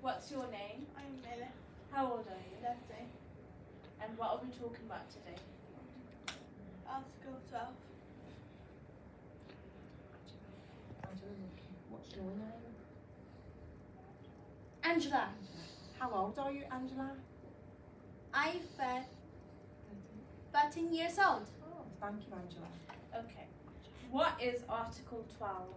What's your name? I'm Millie. How old are you? 30. And what are we talking about today? Article 12. What's your name? Angela. How old are you, Angela? I'm 13 years old. Oh, thank you, Angela. Okay. What is Article 12?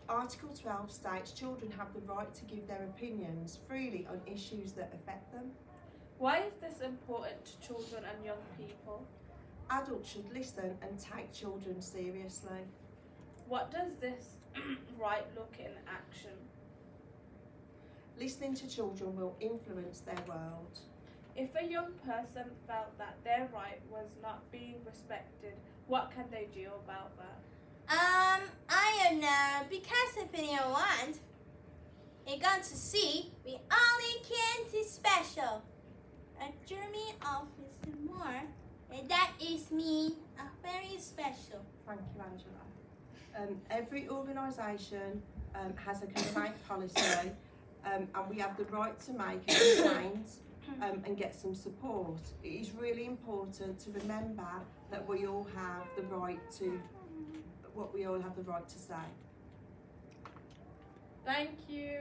Article 12 states children have the right to give their opinions freely on issues that affect them. Why is this important to children and young people? Adults should listen and take children seriously. What does this right look in action? Listening to children will influence their world. If a young person felt that their right was not being respected, what can they do about that? I don't know, because if anyone want, you're going to see we only can do special. A German officer more, and that is me, a very special. Thank you, Angela. Every organisation has a complaint policy, and we have the right to make a complaint and get some support. It is really important to remember that we all have the right to say. Thank you.